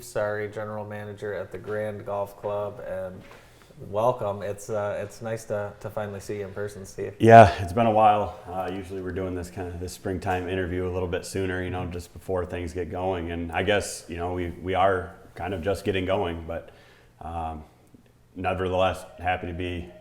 Sorry, general manager at the Grand Golf Club, and welcome. It's nice to finally see you in person, Steve. Yeah, it's been a while. Usually we're doing this springtime interview a little bit sooner, just before things get going. And I guess, we are kind of just getting going, but nevertheless, happy to be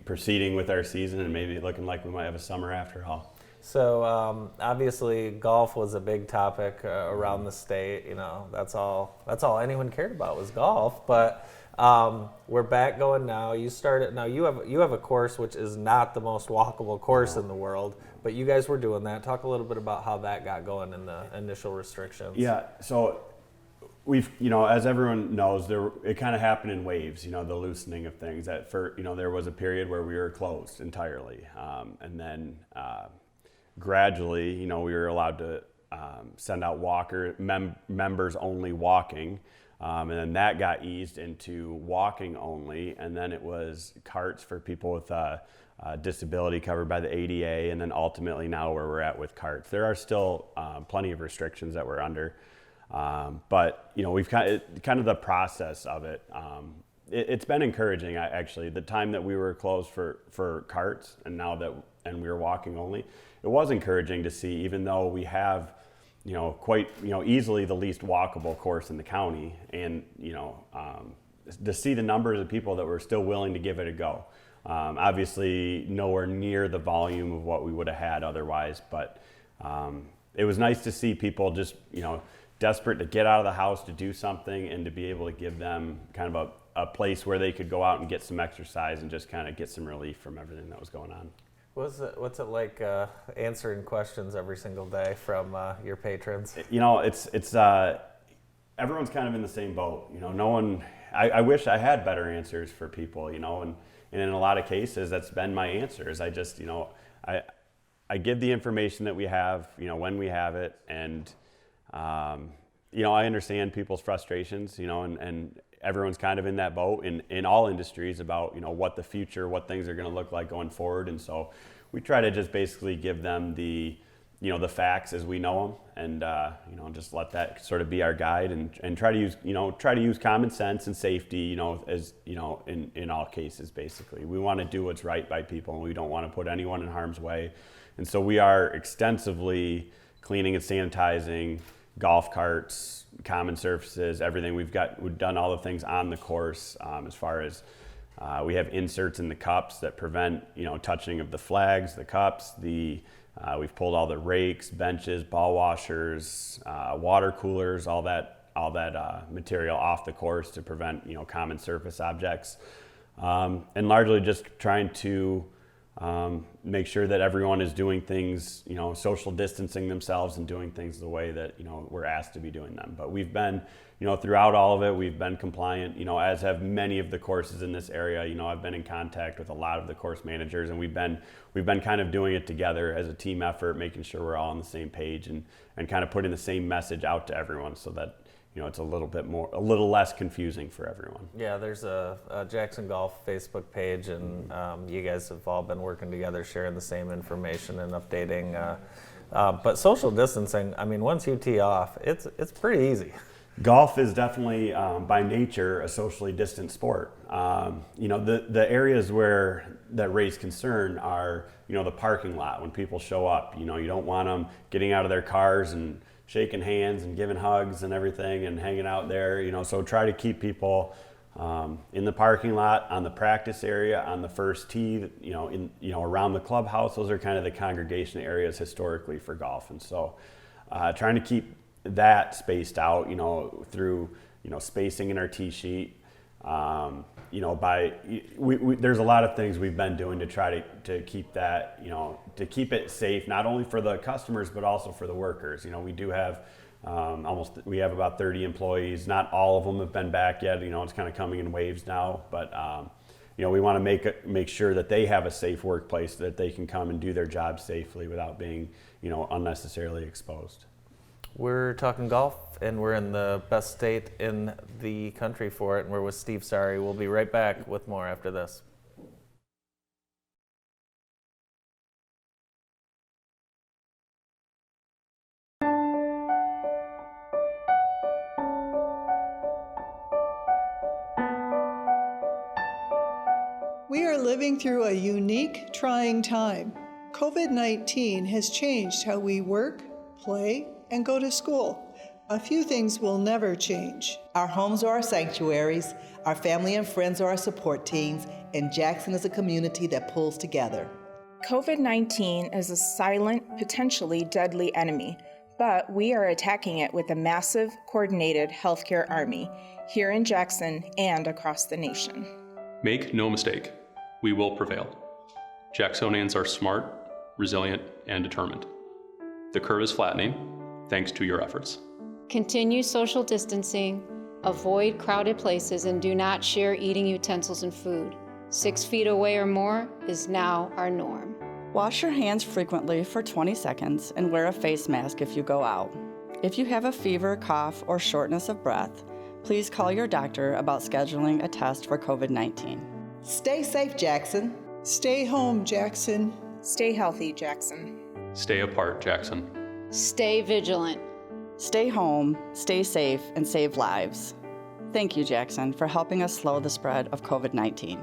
proceeding with our season and maybe looking like we might have a summer after all. So obviously, golf was a big topic around the state. That's all anyone cared about was golf. But we're back going now. You started now. You have a course which is not the most walkable course in the world, but you guys were doing that. Talk a little bit about how that got going in the initial restrictions. Yeah. So we've, as everyone knows, it kind of happened in waves. The loosening of things. There was a period where we were closed entirely, and then. Gradually, we were allowed to send out members only walking, and then that got eased into walking only, and then it was carts for people with disability covered by the ADA, and then ultimately now where we're at with carts. There are still plenty of restrictions that we're under, but we've kind of the process of it. It's been encouraging, actually. The time that we were closed for carts and we were walking only, it was encouraging to see, even though we have, quite, easily the least walkable course in the county, and, to see the numbers of people that were still willing to give it a go. Obviously, nowhere near the volume of what we would have had otherwise, but it was nice to see people just, desperate to get out of the house to do something and to be able to give them kind of a place where they could go out and get some exercise and just kind of get some relief from everything that was going on. What's it like answering questions every single day from your patrons? It's everyone's kind of in the same boat. No one. I wish I had better answers for people. And in a lot of cases, that's been my answers. I just, I give the information that we have, when we have it, and I understand people's frustrations, and everyone's kind of in that boat in all industries about, what the future, what things are going to look like going forward. And so we try to just basically give them the facts as we know them, and, just let that sort of be our guide, and try to use common sense and safety, as, in all cases, basically. We want to do what's right by people, and we don't want to put anyone in harm's way. And so we are extensively cleaning and sanitizing golf carts, common surfaces, everything. We've done all the things on the course, as far as we have inserts in the cups that prevent touching of the flags, the cups. We've pulled all the rakes, benches, ball washers, water coolers, all that material off the course to prevent common surface objects, and largely just trying to make sure that everyone is doing things, social distancing themselves and doing things the way that, we're asked to be doing them. But we've been, throughout all of it, we've been compliant, as have many of the courses in this area. I've been in contact with a lot of the course managers, and we've been kind of doing it together as a team effort, making sure we're all on the same page and kind of putting the same message out to everyone so that, it's a little less confusing for everyone. Yeah, there's a Jackson Golf Facebook page, and you guys have all been working together, sharing the same information and updating. But social distancing, once you tee off, it's pretty easy. Golf is definitely, by nature, a socially distant sport. The areas that raise concern are, the parking lot when people show up. You don't want them getting out of their cars and shaking hands and giving hugs and everything and hanging out there, so try to keep people in the parking lot, on the practice area, on the first tee, around the clubhouse. Those are kind of the congregation areas historically for golf. And so trying to keep that spaced out, through, spacing in our tee sheet. There's a lot of things we've been doing to try to keep that, to keep it safe, not only for the customers, but also for the workers. We do have we have about 30 employees. Not all of them have been back yet. It's kind of coming in waves now, but we want to make sure that they have a safe workplace, that they can come and do their job safely without being, unnecessarily exposed. We're talking golf, and we're in the best state in the country for it, and we're with Steve Sorry. We'll be right back with more after this. living through a unique, trying time. COVID-19 has changed how we work, play, and go to school. A few things will never change. Our homes are our sanctuaries, our family and friends are our support teams, and Jackson is a community that pulls together. COVID-19 is a silent, potentially deadly enemy, but we are attacking it with a massive, coordinated healthcare army here in Jackson and across the nation. Make no mistake, we will prevail. Jacksonians are smart, resilient, and determined. The curve is flattening, thanks to your efforts. Continue social distancing, avoid crowded places, and do not share eating utensils and food. 6 feet away or more is now our norm. Wash your hands frequently for 20 seconds and wear a face mask if you go out. If you have a fever, cough, or shortness of breath, please call your doctor about scheduling a test for COVID-19. Stay safe, Jackson. Stay home, Jackson. Stay healthy, Jackson. Stay apart, Jackson. Stay vigilant. Stay home, stay safe, and save lives. Thank you, Jackson, for helping us slow the spread of COVID-19.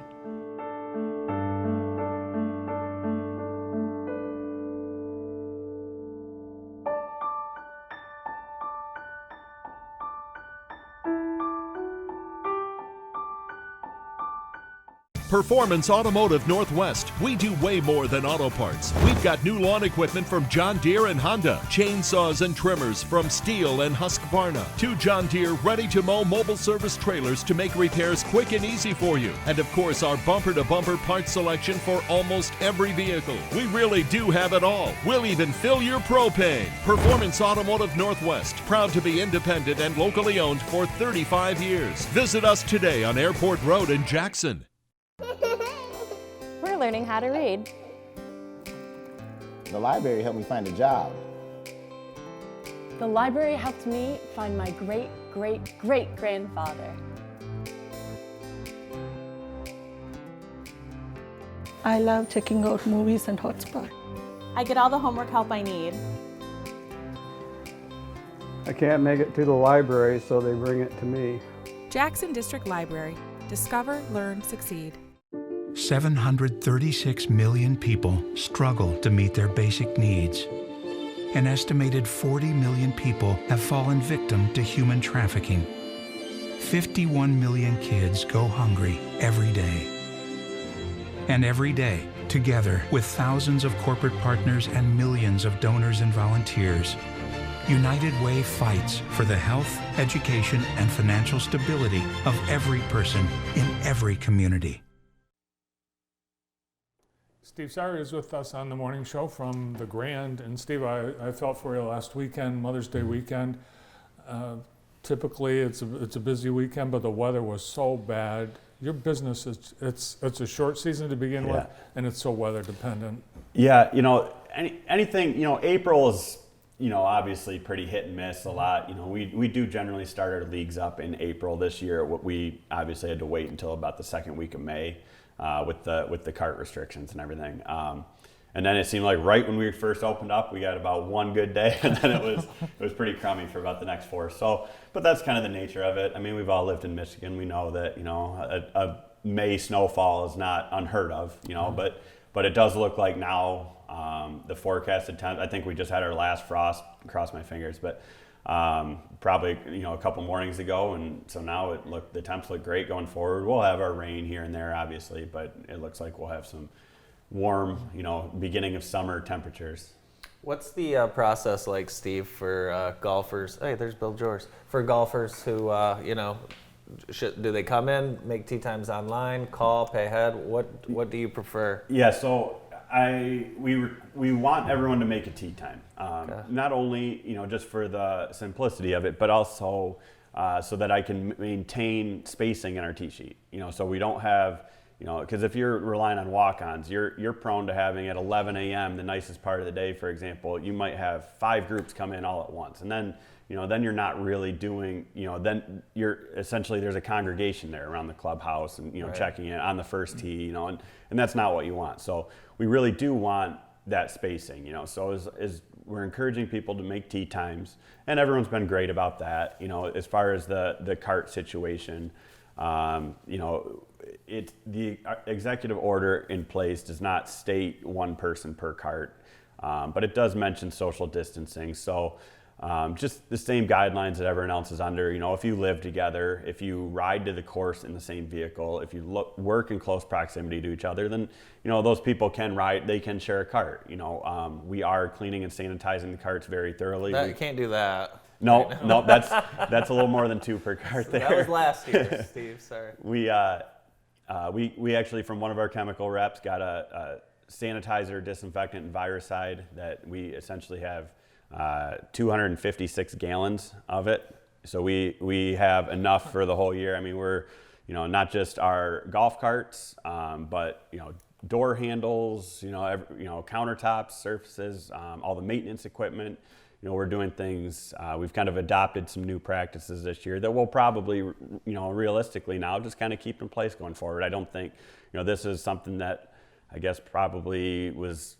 Performance Automotive Northwest. We do way more than auto parts. We've got new lawn equipment from John Deere and Honda, chainsaws and trimmers from Steel and Husqvarna, 2 John Deere ready-to-mow mobile service trailers to make repairs quick and easy for you, and of course our bumper-to-bumper parts selection for almost every vehicle. We really do have it all. We'll even fill your propane. Performance Automotive Northwest, proud to be independent and locally owned for 35 years. Visit us today on Airport Road in Jackson. We're learning how to read. The library helped me find a job. The library helped me find my great-great-great-grandfather. I love checking out movies and hotspot. I get all the homework help I need. I can't make it to the library, so they bring it to me. Jackson District Library. Discover, learn, succeed. 736 million people struggle to meet their basic needs. An estimated 40 million people have fallen victim to human trafficking. 51 million kids go hungry every day. And every day, together with thousands of corporate partners and millions of donors and volunteers, United Way fights for the health, education, and financial stability of every person in every community. Steve Sauer is with us on the morning show from the Grand. And Steve, I felt for you last weekend, Mother's Day weekend. Typically, it's a busy weekend, but the weather was so bad. Your business it's a short season to begin with, and it's so weather dependent. Yeah, anything, April is, obviously pretty hit and miss a lot. We do generally start our leagues up in April. This year, we obviously had to wait until about the second week of May. With the cart restrictions and everything. And then it seemed like right when we first opened up, we got about one good day, and then it was pretty crummy for about the next 4. So, but that's kind of the nature of it. I mean, we've all lived in Michigan. We know that, a May snowfall is not unheard of, but it does look like now the forecasted temps, I think we just had our last frost, cross my fingers, but probably a couple mornings ago, and so now the temps look great going forward. We'll have our rain here and there, obviously, but it looks like we'll have some warm, beginning of summer temperatures. What's the process like, Steve, for golfers? Hey, there's Bill George. For golfers who, do they come in, make tee times online, call, pay ahead? What do you prefer? Yeah, so we want everyone to make a tee time. Not only just for the simplicity of it, but also so that I can maintain spacing in our tee sheet. So we don't have because if you're relying on walk-ons, you're prone to having at 11 a.m. the nicest part of the day, for example. You might have 5 groups come in all at once, and then then you're not really doing then you're essentially there's a congregation there around the clubhouse and right. Checking in on the first tee, and that's not what you want. So we really do want that spacing, so as we're encouraging people to make tee times, and everyone's been great about that. As far as the cart situation, You know, the executive order in place does not state one person per cart, but it does mention social distancing. So just the same guidelines that everyone else is under. You know, if you live together, if you ride to the course in the same vehicle, if you work in close proximity to each other, then, you know, those people can ride, they can share a cart. You know, we are cleaning and sanitizing the carts very thoroughly. You can't do that. No, right no, that's a little more than 2 per cart there. That was last year, Steve, sorry. We actually, from one of our chemical reps, got a sanitizer, disinfectant, and viricide that we essentially have 256 gallons of it. So we have enough for the whole year. I mean, we're, you know, not just our golf carts, but, you know, door handles, you know, countertops, surfaces, all the maintenance equipment. You know, we're doing things, we've kind of adopted some new practices this year that we'll probably, you know, realistically now just kind of keep in place going forward. I don't think, you know, this is something that I guess probably was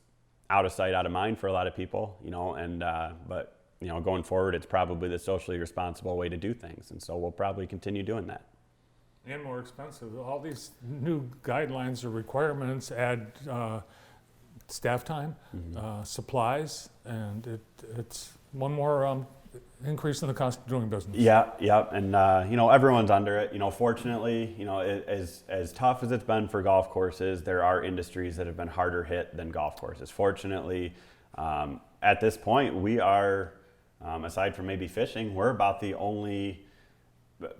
out of sight, out of mind for a lot of people, you know, and, but, you know, going forward, it's probably the socially responsible way to do things. And so we'll probably continue doing that. And more expensive. All these new guidelines or requirements add staff time, supplies, and it's one more increase in the cost of doing business. Yeah, and you know, everyone's under it. You know, fortunately, you know, as tough as it's been for golf courses, there are industries that have been harder hit than golf courses. Fortunately, at this point, we are, aside from maybe fishing, we're about the only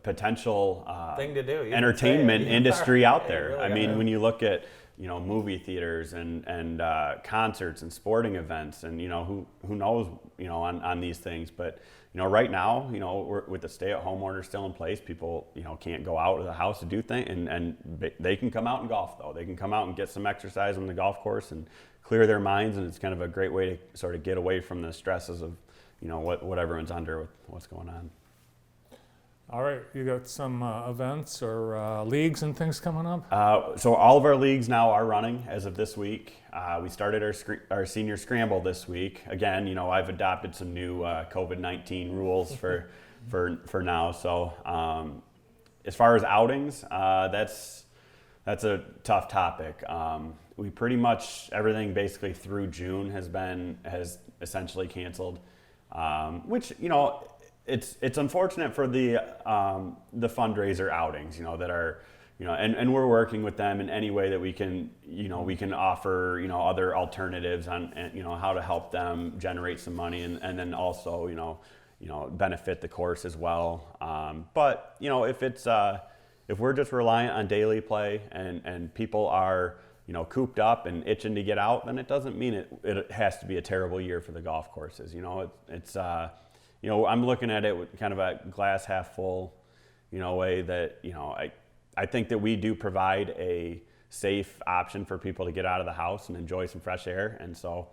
potential thing to do, entertainment industry out there. Really, I mean, when you look at, you know, movie theaters and concerts and sporting events, and, you know, who knows, you know, on these things. But, you know, right now, you know, with the stay-at-home order still in place, people, you know, can't go out of the house to do things, and they can come out and golf, though. They can come out and get some exercise on the golf course and clear their minds, and it's kind of a great way to sort of get away from the stresses of, you know, what everyone's under with what's going on. All right, you got some events or leagues and things coming up? So all of our leagues now are running as of this week. We started our senior scramble this week. Again, you know, I've adopted some new COVID-19 rules for now. So as far as outings, that's a tough topic. We pretty much everything basically through June has essentially canceled, which, you know, it's unfortunate for the fundraiser outings, you know, that are, you know, and we're working with them in any way that we can, you know, we can offer, you know, other alternatives on, you know, how to help them generate some money and then also, you know, benefit the course as well. But, you know, if we're just reliant on daily play and people are, you know, cooped up and itching to get out, then it doesn't mean it has to be a terrible year for the golf courses. You know, it's you know, I'm looking at it with kind of a glass half full, you know, way that, you know, I think that we do provide a safe option for people to get out of the house and enjoy some fresh air. And so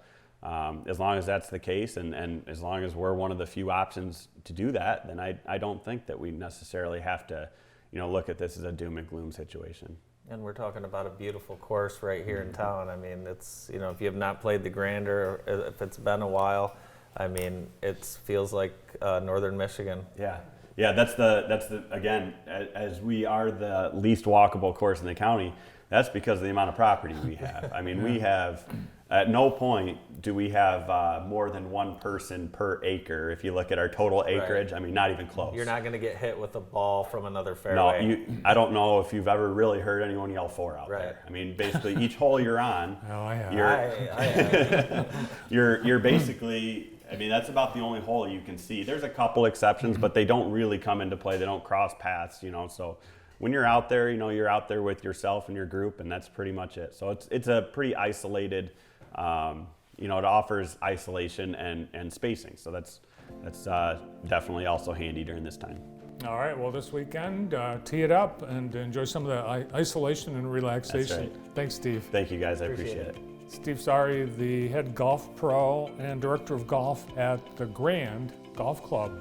as long as that's the case and as long as we're one of the few options to do that, then I don't think that we necessarily have to, you know, look at this as a doom and gloom situation. And we're talking about a beautiful course right here in town. I mean, it's, you know, if you have not played the Grander, or if it's been a while, I mean, it feels like northern Michigan. Yeah. That's the again, as we are the least walkable course in the county, that's because of the amount of property we have. I mean, we have, at no point do we have more than one person per acre. If you look at our total acreage, I mean, not even close. You're not going to get hit with a ball from another fairway. No, I don't know if you've ever really heard anyone yell 4 out there. I mean, basically each hole you're on, I have. You're basically, I mean, that's about the only hole you can see. There's a couple exceptions, but they don't really come into play. They don't cross paths, you know. So when you're out there, you know, you're out there with yourself and your group, and that's pretty much it. So it's a pretty isolated, you know, it offers isolation and spacing. So that's definitely also handy during this time. All right, well, this weekend, tee it up and enjoy some of the isolation and relaxation. That's right. Thanks, Steve. Thank you, guys. I appreciate it. Steve Sari, the head golf pro and director of golf at the Grand Golf Club